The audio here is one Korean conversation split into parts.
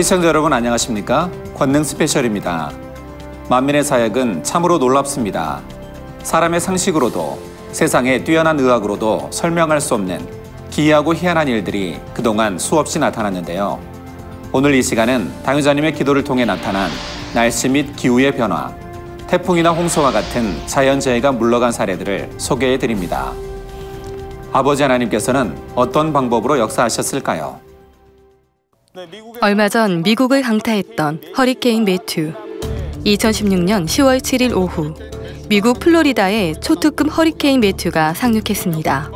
시청자 여러분 안녕하십니까? 권능 스페셜입니다. 만민의 사역은 참으로 놀랍습니다. 사람의 상식으로도 세상의 뛰어난 의학으로도 설명할 수 없는 기이하고 희한한 일들이 그동안 수없이 나타났는데요. 오늘 이 시간은 당회자님의 기도를 통해 나타난 날씨 및 기후의 변화, 태풍이나 홍수와 같은 자연재해가 물러간 사례들을 소개해 드립니다. 아버지 하나님께서는 어떤 방법으로 역사하셨을까요? 얼마 전 미국을 강타했던 허리케인 매튜. 2016년 10월 7일 오후 미국 플로리다에 초특급 허리케인 매튜가 상륙했습니다.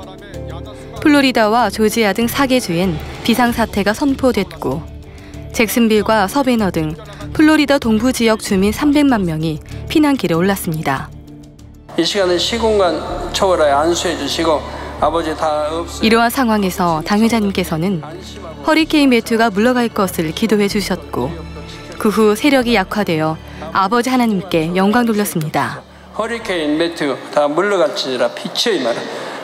플로리다와 조지아 등 4개 주엔 비상사태가 선포됐고 잭슨빌과 서베너 등 플로리다 동부 지역 주민 300만 명이 피난길에 올랐습니다. 이 시간에 시공간 초월하에 안수해 주시고 아버지 다 없으. 이러한 상황에서 당회자님께서는 허리케인 매튜가 물러갈 것을 기도해 주셨고 그 후 세력이 약화되어 아버지 하나님께 영광 돌렸습니다. 허리케인 매튜 다 물러갈지니라 빛의 마라.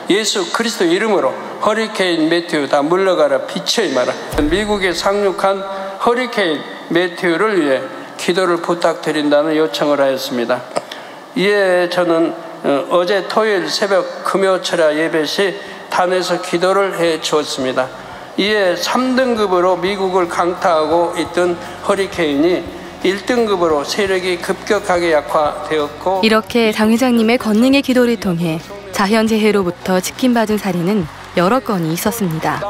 예수 그리스도 이름으로 허리케인 매튜 다 물러가라 빛의 마라. 미국에 상륙한 허리케인 매튜를 위해 기도를 부탁드린다는 요청을 하였습니다. 이에 저는 어제 토요일 새벽 금요철야 예배 시 단에서 기도를 해 주었습니다. 이에 3등급으로 미국을 강타하고 있던 허리케인이 1등급으로 세력이 급격하게 약화되었고 이렇게 당회장님의 권능의 기도를 통해 자연재해로부터 지킴받은 사례는 여러 건이 있었습니다.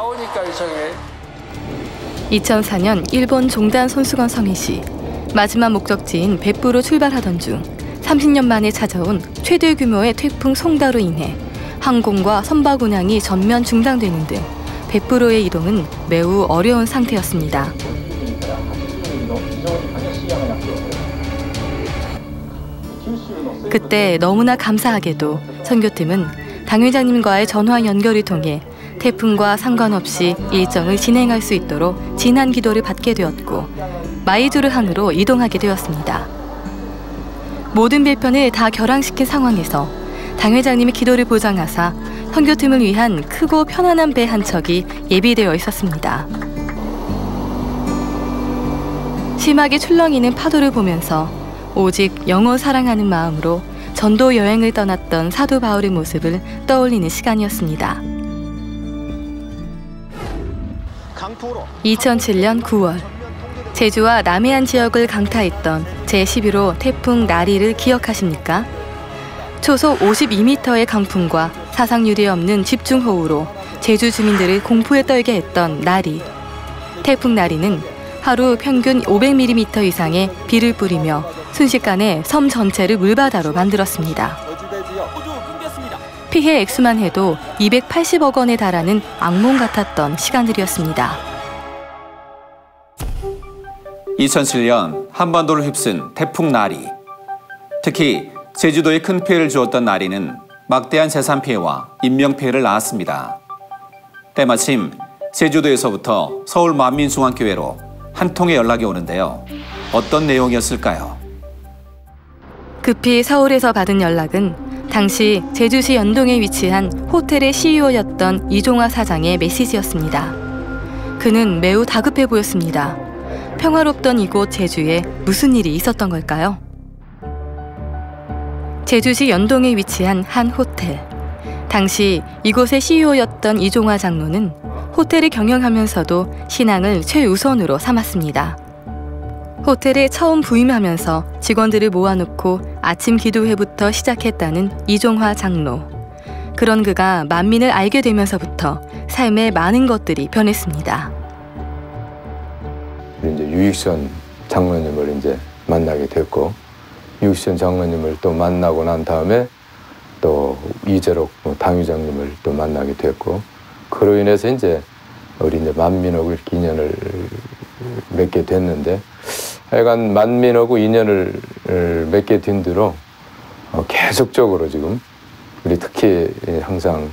2004년 일본 종단 손수건 성해시 마지막 목적지인 벳부로 출발하던 중 30년 만에 찾아온 최대 규모의 태풍 송다로 인해 항공과 선박 운항이 전면 중단되는 등 벳부로의 이동은 매우 어려운 상태였습니다. 그때 너무나 감사하게도 선교팀은 당회장님과의 전화 연결을 통해 태풍과 상관없이 일정을 진행할 수 있도록 진한 기도를 받게 되었고 마이주르 항으로 이동하게 되었습니다. 모든 배편을 다 결항시킨 상황에서 당회장님의 기도를 보장하사 선교팀을 위한 크고 편안한 배 한 척이 예비되어 있었습니다. 심하게 출렁이는 파도를 보면서 오직 영혼 사랑하는 마음으로 전도 여행을 떠났던 사도 바울의 모습을 떠올리는 시간이었습니다. 2007년 9월 제주와 남해안 지역을 강타했던 제11호 태풍 나리를 기억하십니까? 초속 52m의 강풍과 사상유례 없는 집중호우로 제주 주민들을 공포에 떨게 했던 나리. 태풍 나리는 하루 평균 500mm 이상의 비를 뿌리며 순식간에 섬 전체를 물바다로 만들었습니다. 피해 액수만 해도 280억 원에 달하는 악몽 같았던 시간들이었습니다. 2007년 한반도를 휩쓴 태풍 나리. 특히 제주도에 큰 피해를 주었던 나리는 막대한 재산 피해와 인명 피해를 낳았습니다. 때마침 제주도에서부터 서울 만민중앙교회로 한 통의 연락이 오는데요. 어떤 내용이었을까요? 급히 서울에서 받은 연락은 당시 제주시 연동에 위치한 호텔의 CEO였던 이종화 사장의 메시지였습니다. 그는 매우 다급해 보였습니다. 평화롭던 이곳 제주에 무슨 일이 있었던 걸까요? 제주시 연동에 위치한 한 호텔. 당시 이곳의 CEO였던 이종화 장로는 호텔을 경영하면서도 신앙을 최우선으로 삼았습니다. 호텔에 처음 부임하면서 직원들을 모아놓고 아침 기도회부터 시작했다는 이종화 장로. 그런 그가 만민을 알게 되면서부터 삶의 많은 것들이 변했습니다. 이제 유익선 장로님을 이제 만나게 됐고, 유익선 장로님을 또 만나고 난 다음에 또 이재록 당회장님을 또 만나게 됐고, 그로 인해서 이제 우리 이제 만민하고 이렇게 인연을 맺게 됐는데, 하여간 만민하고 인연을 맺게 된 뒤로 계속적으로 지금 우리 특히 항상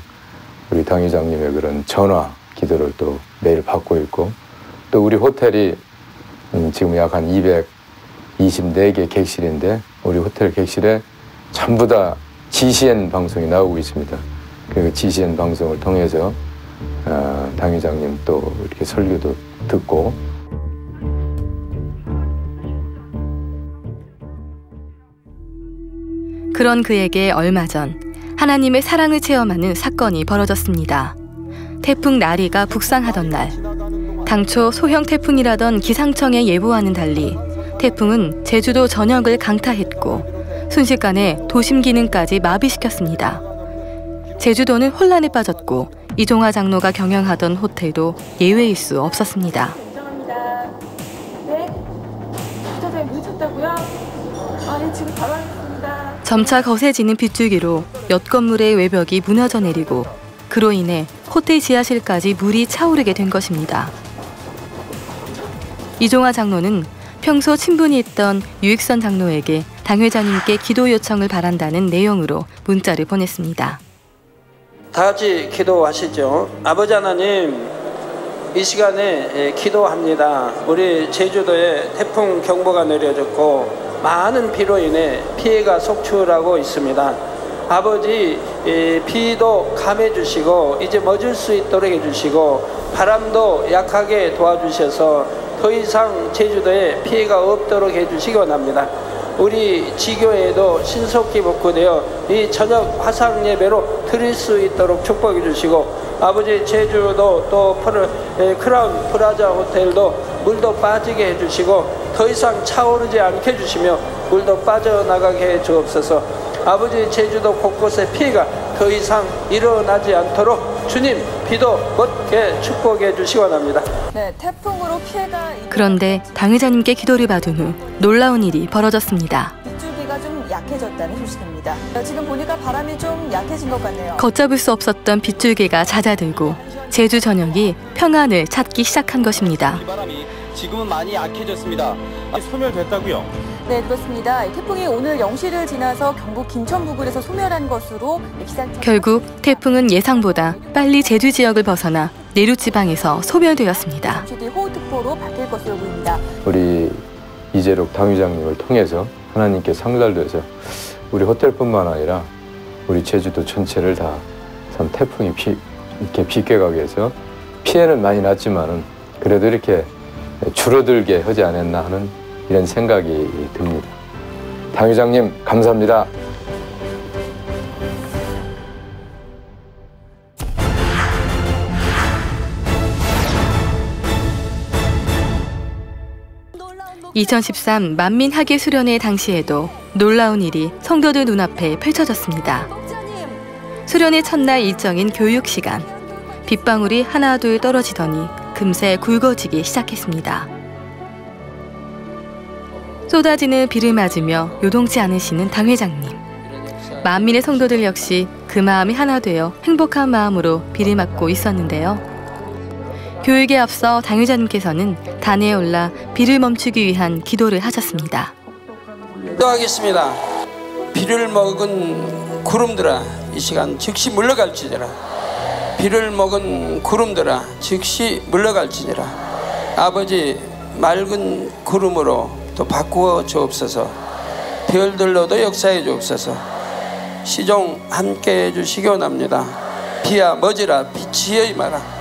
우리 당회장님의 그런 전화 기도를 또 매일 받고 있고, 또 우리 호텔이 지금 약 한 224개 객실인데 우리 호텔 객실에 전부 다 GCN 방송이 나오고 있습니다. 그 GCN 방송을 통해서 당회장님 또 이렇게 설교도 듣고 그런 그에게 얼마 전 하나님의 사랑을 체험하는 사건이 벌어졌습니다. 태풍 나리가 북상하던 날, 당초 소형 태풍이라던 기상청의 예보와는 달리 태풍은 제주도 전역을 강타했고 순식간에 도심 기능까지 마비시켰습니다. 제주도는 혼란에 빠졌고 이종화 장로가 경영하던 호텔도 예외일 수 없었습니다. 죄송합니다. 네? 주차장에 묻혔다고요? 네, 지금 바로 하겠습니다. 점차 거세지는 빗줄기로 몇 건물의 외벽이 무너져 내리고 그로 인해 호텔 지하실까지 물이 차오르게 된 것입니다. 이종화 장로는 평소 친분이 있던 유익선 장로에게 당회자님께 기도 요청을 바란다는 내용으로 문자를 보냈습니다. 다 같이 기도하시죠. 아버지 하나님, 이 시간에 기도합니다. 우리 제주도에 태풍 경보가 내려졌고 많은 비로 인해 피해가 속출하고 있습니다. 아버지, 비도 감해 주시고 이제 멎을 수 있도록 해주시고 바람도 약하게 도와주셔서 더 이상 제주도에 피해가 없도록 해주시기 원합니다. 우리 지교회도 신속히 복구되어 이 저녁 화상 예배로 드릴 수 있도록 축복해 주시고 아버지 제주도 또 크라운 프라자 호텔도 물도 빠지게 해주시고 더 이상 차오르지 않게 해주시며 물도 빠져나가게 해 주옵소서. 아버지 제주도 곳곳에 피해가 더 이상 일어나지 않도록 주님 비도 멎게 축복해 주시기 원합니다. 네, 태풍으로 피해가. 그런데 당회자님께 기도를 받은 후 놀라운 일이 벌어졌습니다. 빗줄기가 좀 약해졌다는 소식입니다. 지금 보니까 바람이 좀 약해진 것 같네요. 걷잡을 수 없었던 빗줄기가 잦아들고 제주 전역이 평안을 찾기 시작한 것입니다. 이 바람이 지금은 많이 약해졌습니다. 소멸됐다고요? 네, 그렇습니다. 태풍이 오늘 0시를 지나서 경북 김천 부근에서 소멸한 것으로 기상청. 결국 태풍은 예상보다 빨리 제주 지역을 벗어나 내륙 지방에서 소멸되었습니다. 잠시 뒤 호우특보로 바뀔 것으로 보입니다. 우리 이재록 당회장님을 통해서 하나님께 상달돼서 우리 호텔뿐만 아니라 우리 제주도 전체를 다 참 태풍이 이렇게 비껴가게 해서 피해는 많이 났지만은 그래도 이렇게 줄어들게 하지 않았나 하는 이런 생각이 듭니다. 당회장님 감사합니다. (2013) 만민 학예 수련회 당시에도 놀라운 일이 성도들 눈앞에 펼쳐졌습니다. 수련회 첫날 일정인 교육 시간, 빗방울이 하나 둘 떨어지더니 금세 굵어지기 시작했습니다. 쏟아지는 비를 맞으며 요동치 않으시는 당회장님. 만민의 성도들 역시 그 마음이 하나 되어 행복한 마음으로 비를 맞고 있었는데요. 교육에 앞서 당회자님께서는 단에 올라 비를 멈추기 위한 기도를 하셨습니다. 기도하겠습니다. 비를 먹은 구름들아 이 시간 즉시 물러갈지니라. 비를 먹은 구름들아 즉시 물러갈지니라. 아버지 맑은 구름으로 또 바꾸어 주옵소서. 별들로도 역사해 주옵소서. 시종 함께 해주시기 원합니다. 비야 멎으라 빛이여 임하라.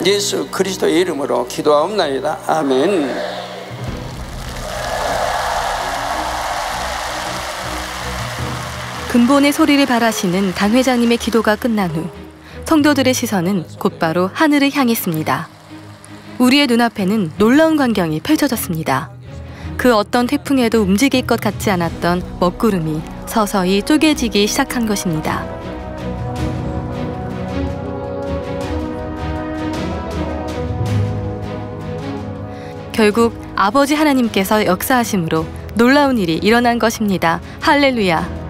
예수 그리스도의 이름으로 기도하옵나이다. 아멘. 근본의 소리를 바라시는 당회장님의 기도가 끝난 후 성도들의 시선은 곧바로 하늘을 향했습니다. 우리의 눈앞에는 놀라운 광경이 펼쳐졌습니다. 그 어떤 태풍에도 움직일 것 같지 않았던 먹구름이 서서히 쪼개지기 시작한 것입니다. 결국 아버지 하나님께서 역사하심으로 놀라운 일이 일어난 것입니다. 할렐루야!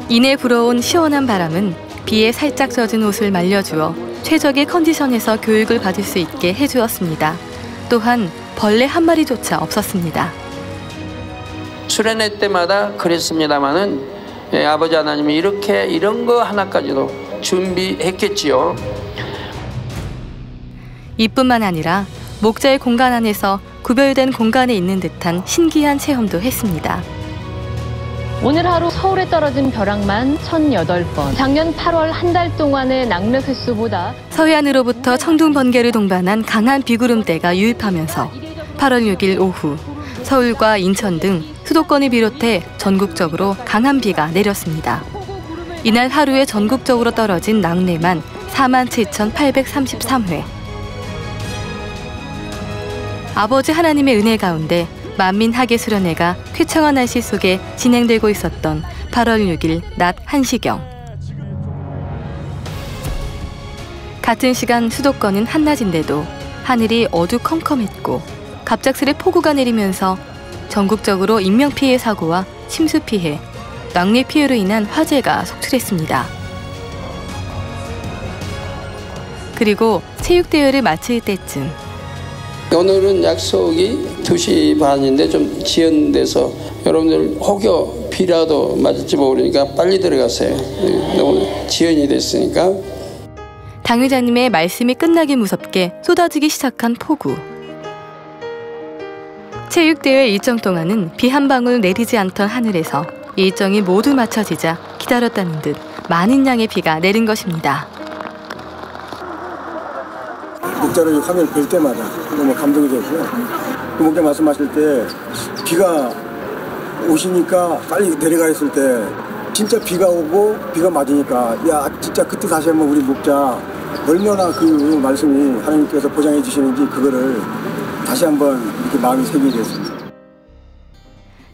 이내 불어온 시원한 바람은 비에 살짝 젖은 옷을 말려주어 최적의 컨디션에서 교육을 받을 수 있게 해주었습니다. 또한 벌레 한 마리조차 없었습니다. 수련회 때마다 그랬습니다마는 아버지 하나님이 이런 거 하나까지도 준비했겠지요. 이뿐만 아니라 목자의 공간 안에서 구별된 공간에 있는 듯한 신기한 체험도 했습니다. 오늘 하루 서울에 떨어진 벼락만 1,008번. 작년 8월 한 달 동안의 낙뢰 횟수보다 서해안으로부터 청둥 번개를 동반한 강한 비구름대가 유입하면서 8월 6일 오후 서울과 인천 등 수도권을 비롯해 전국적으로 강한 비가 내렸습니다. 이날 하루에 전국적으로 떨어진 낙뢰만 47,833회. 아버지 하나님의 은혜 가운데 만민하계 수련회가 쾌청한 날씨 속에 진행되고 있었던 8월 6일 낮 1시경. 같은 시간 수도권은 한낮인데도 하늘이 어두컴컴했고 갑작스레 폭우가 내리면서 전국적으로 인명피해 사고와 침수피해, 낙뢰 피해로 인한 화재가 속출했습니다. 그리고 체육대회를 마칠 때쯤 오늘은 약속이 2시 반인데 좀 지연돼서 여러분들 혹여 비라도 맞을지 모르니까 빨리 들어가세요. 너무 지연이 됐으니까. 당회자님의 말씀이 끝나기 무섭게 쏟아지기 시작한 폭우. 체육대회 일정 동안은 비 한 방울 내리지 않던 하늘에서 일정이 모두 맞춰지자 기다렸다는 듯 많은 양의 비가 내린 것입니다. 목자로 화면을 볼 때마다 너무 감동이 됐고요. 목자 말씀하실 때 비가 오시니까 빨리 내려가 했을 때 진짜 비가 오고 비가 맞으니까 야 진짜 그때 다시 한번 우리 목자 얼마나 그 말씀이 하나님께서 보장해 주시는지 그거를 다시 한번 이렇게 마음이 새기게 됐습니다.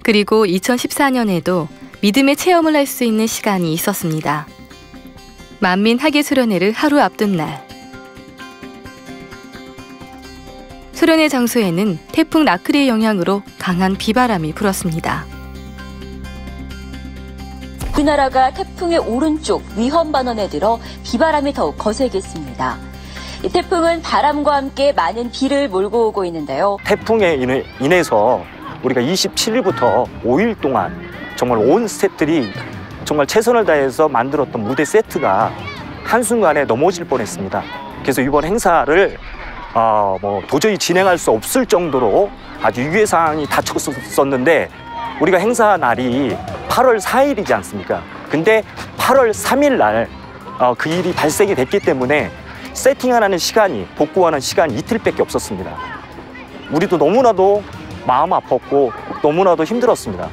그리고 2014년에도 믿음의 체험을 할 수 있는 시간이 있었습니다. 만민하계 수련회를 하루 앞둔 날. 수련회 장소에는 태풍 나크리의 영향으로 강한 비바람이 불었습니다. 우리나라가 태풍의 오른쪽 위험 반원에 들어 비바람이 더욱 거세겠습니다. 이 태풍은 바람과 함께 많은 비를 몰고 오고 있는데요. 태풍에 인해서 우리가 27일부터 5일 동안 정말 온 스태프들이 정말 최선을 다해서 만들었던 무대 세트가 한순간에 넘어질 뻔했습니다. 그래서 이번 행사를 도저히 진행할 수 없을 정도로 아주 유해 상황이 닥쳤었는데 우리가 행사 날이 8월 4일이지 않습니까? 근데 8월 3일 날 그 일이 발생이 됐기 때문에 세팅하는 시간이, 복구하는 시간이 이틀밖에 없었습니다. 우리도 너무나도 마음 아팠고 너무나도 힘들었습니다.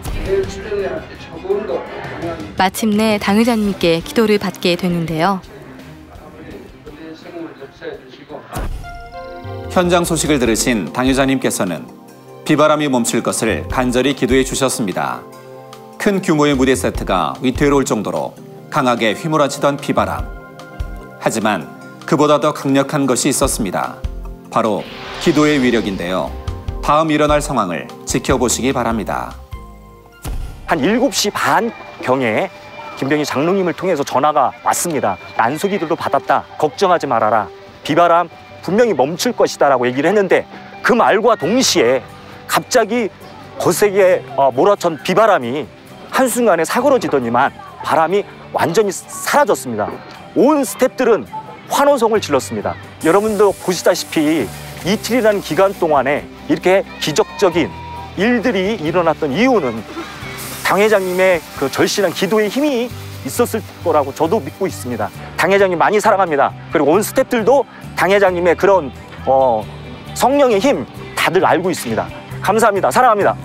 마침내 당회자님께 기도를 받게 되는데요. 현장 소식을 들으신 당회자님께서는 비바람이 멈출 것을 간절히 기도해 주셨습니다. 큰 규모의 무대 세트가 위태로울 정도로 강하게 휘몰아치던 비바람. 하지만 그보다 더 강력한 것이 있었습니다. 바로 기도의 위력인데요. 다음 일어날 상황을 지켜보시기 바랍니다. 한 7시 반경에 김병희 장로님을 통해서 전화가 왔습니다. 난소기도도 받았다. 걱정하지 말아라. 비바람 분명히 멈출 것이다 라고 얘기를 했는데 그 말과 동시에 갑자기 거세게 몰아친 비바람이 한순간에 사그러지더니만 바람이 완전히 사라졌습니다. 온 스태프들은 환호성을 질렀습니다. 여러분도 보시다시피 이틀이라는 기간 동안에 이렇게 기적적인 일들이 일어났던 이유는 당회장님의 그 절실한 기도의 힘이 있었을 거라고 저도 믿고 있습니다. 당회장님 많이 사랑합니다. 그리고 온 스태프들도 당회장님의 그런 성령의 힘 다들 알고 있습니다. 감사합니다. 사랑합니다.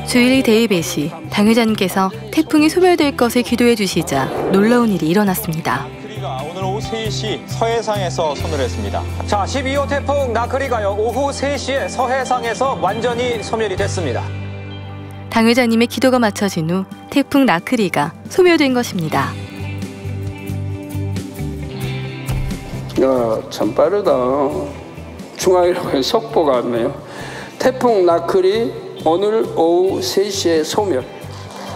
주일 데이베 시 당회자님께서 태풍이 소멸될 것을 기도해 주시자 놀라운 일이 일어났습니다. 나크리가 오늘 오후 3시 서해상에서 소멸했습니다. 자, 12호 태풍 나크리가요 오후 3시에 서해상에서 완전히 소멸이 됐습니다. 당회자님의 기도가 마쳐진 후 태풍 나크리가 소멸된 것입니다. 야, 참 빠르다. 중앙일보에 속보가 왔네요. 태풍 나크리 오늘 오후 3시에 소멸.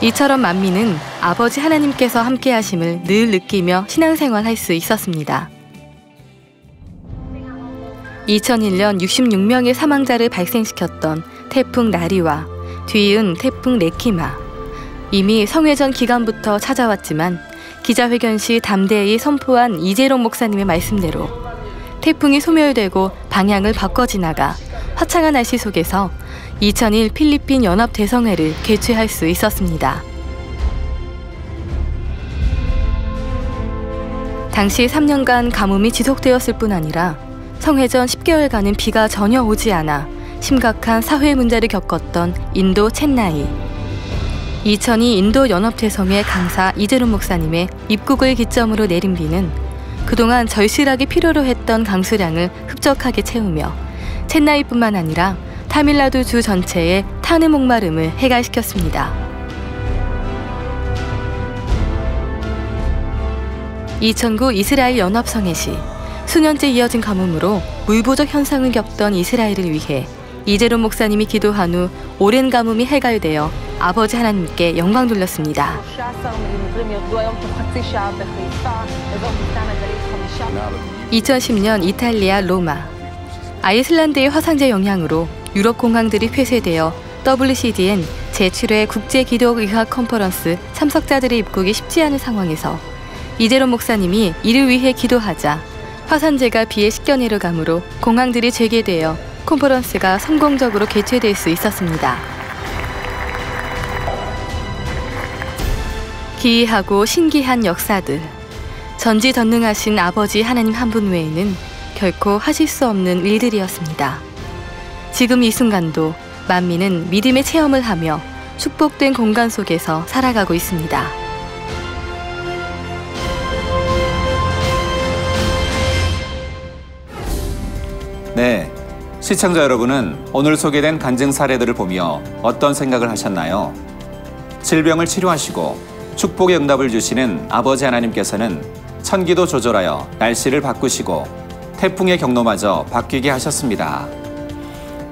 이처럼 만민은 아버지 하나님께서 함께 하심을 늘 느끼며 신앙생활할 수 있었습니다. 2001년 66명의 사망자를 발생시켰던 태풍 나리와 뒤이은 태풍 레키마. 이미 성회전 기간부터 찾아왔지만 기자회견 시 담대히 선포한 이재롱 목사님의 말씀대로 태풍이 소멸되고 방향을 바꿔 지나가 화창한 날씨 속에서 2001 필리핀 연합대성회를 개최할 수 있었습니다. 당시 3년간 가뭄이 지속되었을 뿐 아니라 성회전 10개월간은 비가 전혀 오지 않아 심각한 사회 문제를 겪었던 인도 첸나이. 2002 인도 연합대성회 강사 이재론 목사님의 입국을 기점으로 내린 비는 그동안 절실하게 필요로 했던 강수량을 흡족하게 채우며 첸나이뿐만 아니라 타밀나두 주 전체의 탄의 목마름을 해갈시켰습니다. 2009 이스라엘 연합성회 시 수년째 이어진 가뭄으로 물 부족 현상을 겪던 이스라엘을 위해 이재론 목사님이 기도한 후 오랜 가뭄이 해갈되어 아버지 하나님께 영광 돌렸습니다. 2010년 이탈리아 로마. 아이슬란드의 화산재 영향으로 유럽 공항들이 폐쇄되어 WCDN 제7회 국제기독의학 컨퍼런스 참석자들의 입국이 쉽지 않은 상황에서 이재론 목사님이 이를 위해 기도하자 화산재가 비에 씻겨 내려가므로 공항들이 재개되어 컨퍼런스가 성공적으로 개최될 수 있었습니다. 기이하고 신기한 역사들. 전지전능하신 아버지 하나님 한 분 외에는 결코 하실 수 없는 일들이었습니다. 지금 이 순간도 만민은 믿음의 체험을 하며 축복된 공간 속에서 살아가고 있습니다. 네, 시청자 여러분은 오늘 소개된 간증 사례들을 보며 어떤 생각을 하셨나요? 질병을 치료하시고 축복의 응답을 주시는 아버지 하나님께서는 천기도 조절하여 날씨를 바꾸시고 태풍의 경로마저 바뀌게 하셨습니다.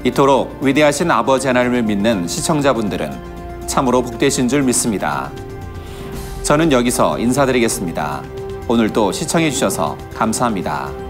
이토록 위대하신 아버지 하나님을 믿는 시청자분들은 참으로 복되신 줄 믿습니다. 저는 여기서 인사드리겠습니다. 오늘도 시청해 주셔서 감사합니다.